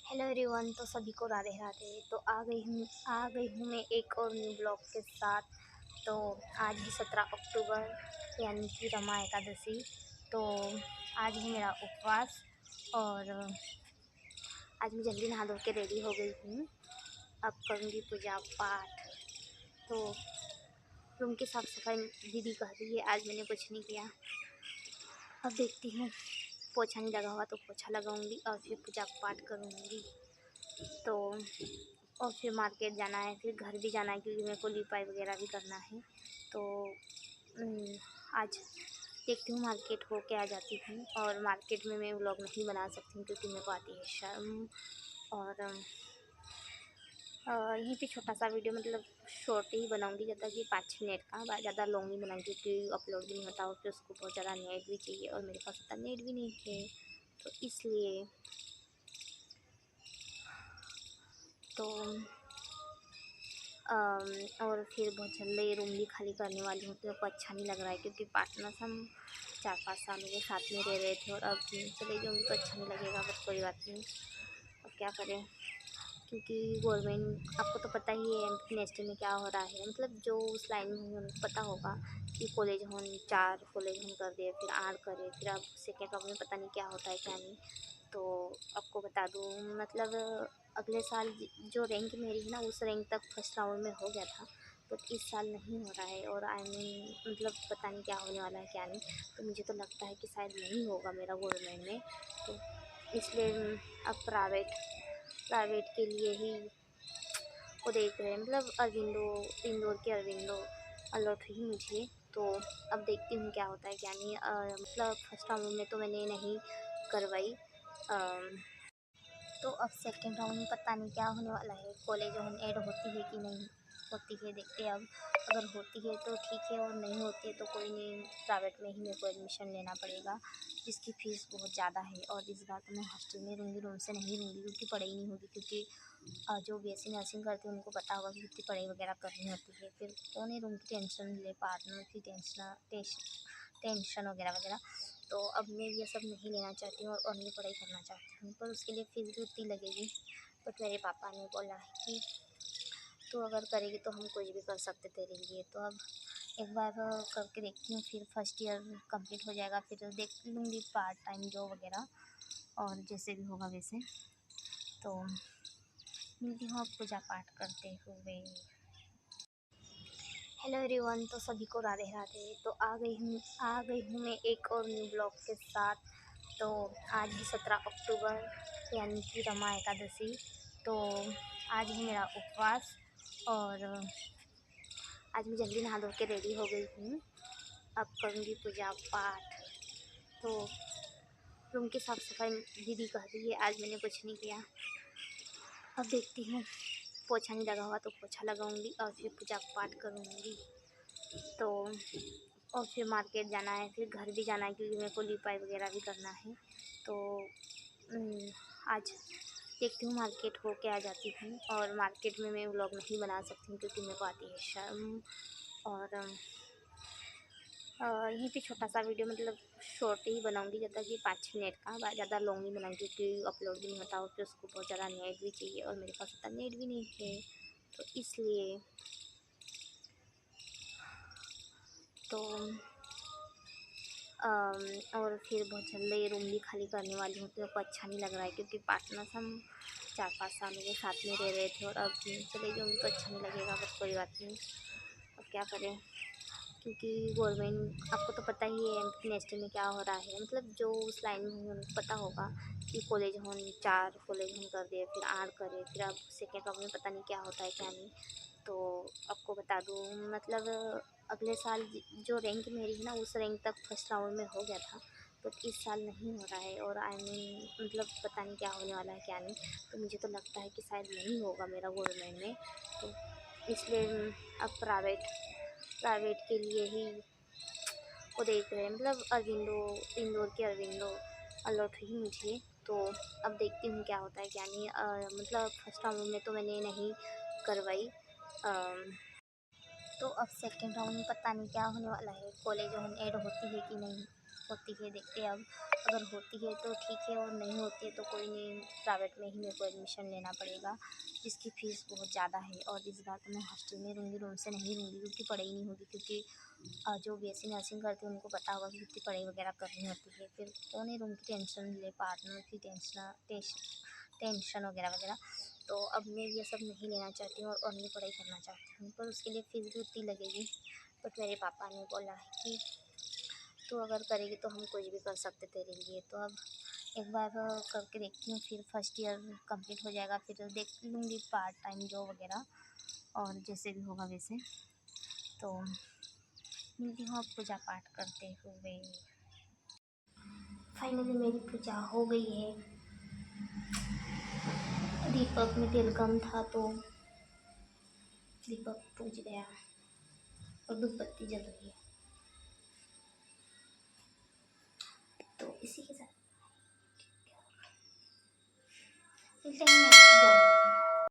Hello everyone. तो सभी को राधे राधे। तो आ गई हूँ मैं एक और न्यू ब्लॉग के साथ। तो आज ही 17 अक्टूबर यानी कि रमा एकादशी। तो आज है मेरा उपवास और आज मैं जल्दी नहा धो के रेडी हो गई हूँ। अब करूँगी पूजा पाठ। तो रूम की साफ़ सफाई दीदी कर रही है, आज मैंने कुछ नहीं किया। अब देखती हूँ, पोछा नहीं लगा हुआ तो पोछा लगाऊंगी और फिर पूजा पाठ करूँगी। तो और फिर मार्केट जाना है, फिर घर भी जाना है क्योंकि मेरे को लिपाई वगैरह भी करना है। तो आज देखती हूँ, मार्केट होके आ जाती हूँ। और मार्केट में मैं व्लॉग नहीं बना सकती हूँ क्योंकि मेरे को आती है शर्म। और यहीं पे छोटा सा वीडियो मतलब शॉर्ट ही बनाऊंगी, ज़्यादा कि 5-6 मिनट का, ज़्यादा लॉन्ग नहीं बनाऊंगी क्योंकि अपलोड भी नहीं होता और फिर उसको बहुत ज़्यादा नेट भी चाहिए और मेरे पास इतना नेट भी नहीं है, तो इसलिए। तो और फिर बहुत जल्दी रूम भी खाली करने वाली हूँ। तो मेरे को अच्छा नहीं लग रहा है क्योंकि पार्टनर्स हम 4-5 सालों के साथ में रह रहे थे और अब चले जाऊँगी तो अच्छा नहीं लगेगा, बट कोई बात नहीं, अब क्या करें। क्योंकि गवर्नमेंट, आपको तो पता ही है यूनिवर्सिटी में क्या हो रहा है, मतलब जो उस लाइन में उनको पता होगा कि कॉलेज होन 4 कॉलेज होन कर दिए, फिर 8 करे, फिर अब सेकेंड राउंड में पता नहीं क्या होता है क्या नहीं। तो आपको बता दूँ, मतलब अगले साल जो रैंक मेरी है ना, उस रैंक तक फर्स्ट राउंड में हो गया था, बट इस साल नहीं हो रहा है। और आई मीन मतलब पता नहीं क्या होने वाला है क्या नहीं। तो मुझे तो लगता है कि शायद नहीं होगा मेरा गवर्नमेंट में, तो इसलिए अब प्राइवेट के लिए ही वो देख रहे हैं, मतलब अरविंदो, इंदौर के अरविंदो अलॉट ही मुझे। तो अब देखती हूँ क्या होता है क्या नहीं। मतलब फर्स्ट राउंड में तो मैंने नहीं करवाई। तो अब सेकेंड राउंड में पता नहीं क्या होने वाला है, कॉलेज ऐड होती है कि नहीं होती है, देखते हैं। अब अगर होती है तो ठीक है और नहीं होती है तो कोई नहीं, प्राइवेट में ही मेरे को एडमिशन लेना पड़ेगा, जिसकी फ़ीस बहुत ज़्यादा है। और इस बार तो मैं हॉस्टल में रहूँगी, रूम से नहीं रहूँगी क्योंकि पढ़ाई नहीं होगी। क्योंकि जो बीएससी नर्सिंग करते हैं उनको पता होगा कि कितनी पढ़ाई वगैरह करनी होती है, फिर कौन ही रूम की टेंशन ले, पार्टनर की टेंशन वगैरह वगैरह। तो अब मैं ये सब नहीं लेना चाहती हूँ और ऑनली पढ़ाई करना चाहती हूँ, पर उसके लिए फ़ीस भी उतनी लगेगी। बट मेरे पापा ने बोला है कि तू अगर करेगी तो हम कुछ भी कर सकते तेरे लिए। तो अब एक बार करके देखती हूँ, फिर फर्स्ट ईयर कंप्लीट हो जाएगा, फिर देख लूँगी पार्ट टाइम जॉब वगैरह, और जैसे भी होगा वैसे। तो मिलती हूँ अब पूजा पाठ करते हुए। Hello everyone. तो सभी को राधे राधे। तो आ गई हूँ मैं एक और न्यू ब्लॉग के साथ। तो आज ही 17 अक्टूबर यानी कि रमा एकादशी। तो आज है मेरा उपवास और आज मैं जल्दी नहा धो के रेडी हो गई हूँ। अब करूँगी पूजा पाठ। तो रूम की साफ़ सफाई दीदी कर रही है, आज मैंने कुछ नहीं किया। अब देखती हूँ, पोछा नहीं लगा हुआ तो पोछा लगाऊंगी और फिर पूजा पाठ करूँगी। तो और फिर मार्केट जाना है, फिर घर भी जाना है क्योंकि मेरे को लिपाई वगैरह भी करना है। तो आज देखती हूँ, मार्केट होके आ जाती हूँ। और मार्केट में मैं व्लॉग नहीं बना सकती हूँ क्योंकि मेरे को आती है शर्म। और यहीं पे छोटा सा वीडियो मतलब शॉर्ट ही बनाऊंगी, ज़्यादा कि 5-6 मिनट का, ज़्यादा लॉन्ग नहीं बनाऊंगी क्योंकि अपलोड भी नहीं होता और फिर उसको बहुत ज़्यादा नेट भी चाहिए और मेरे पास इतना नेट भी नहीं है, तो इसलिए। तो और फिर बहुत जल्दी रूम भी खाली करने वाली हूँ। तो मेरे को अच्छा नहीं लग रहा है क्योंकि पार्टनर्स हम 4-5 सालों के साथ में रह रहे थे और अब चले जाऊँगी तो अच्छा नहीं लगेगा, बट कोई बात नहीं, अब क्या करें। क्योंकि गवर्नमेंट, आपको तो पता ही है यूनिवर्सिटी में क्या हो रहा है, मतलब जो उस लाइन में उनको पता होगा कि कॉलेज होन 4 कॉलेज होन कर दिए, फिर 8 करे, फिर अब सेकेंड राउंड में पता नहीं क्या होता है क्या नहीं। तो आपको बता दूँ, मतलब अगले साल जो रैंक मेरी है ना, उस रैंक तक फर्स्ट राउंड में हो गया था, बट इस साल नहीं हो रहा है। और आई मीन मतलब पता नहीं क्या होने वाला है क्या नहीं। तो मुझे तो लगता है कि शायद नहीं होगा मेरा गवर्नमेंट में, तो इसलिए अब प्राइवेट के लिए ही वो देख रहे हैं, मतलब अरविंदो, इंदौर के अरविंदो अलॉट ही मुझे। तो अब देखती हूँ क्या होता है क्या नहीं। मतलब फर्स्ट राउंड में तो मैंने नहीं करवाई। तो अब सेकेंड राउंड में पता नहीं क्या होने वाला है, कॉलेज ऐड होती है कि नहीं होती है देखते हैं अब। अगर होती है तो ठीक है, और नहीं होती है तो कोई नहीं, प्राइवेट में ही मेरे को एडमिशन लेना पड़ेगा, जिसकी फ़ीस बहुत ज़्यादा है। और इस बार तो मैं हॉस्टल में रहूँगी, रूम से नहीं रहूँगी, क्योंकि पढ़ाई नहीं होगी। क्योंकि जो बीएससी नर्सिंग करते हैं उनको पता होगा कि कितनी पढ़ाई वगैरह करनी होती है। फिर कौन ही रूम की टेंशन ले, पार्टनर की टेंशन वगैरह वगैरह। तो अब मैं ये सब नहीं लेना चाहती हूँ और ऑनली पढ़ाई करना चाहती हूँ, पर उसके लिए फ़ीस भी उतनी लगेगी। बट मेरे पापा ने बोला है कि तो अगर करेगी तो हम कुछ भी कर सकते तेरे लिए। तो अब एक बार करके देखती हूँ, फिर फर्स्ट ईयर कंप्लीट हो जाएगा, फिर देख लूँगी पार्ट टाइम जॉब वगैरह, और जैसे भी होगा वैसे। तो मिलती हूँ अब पूजा पाठ करते हुए। फाइनली मेरी पूजा हो गई है। दीपक में तेल कम था तो दीपक पूज गया, और धूप बत्ती जल रही है। तो इसी के साथ मिलते हैं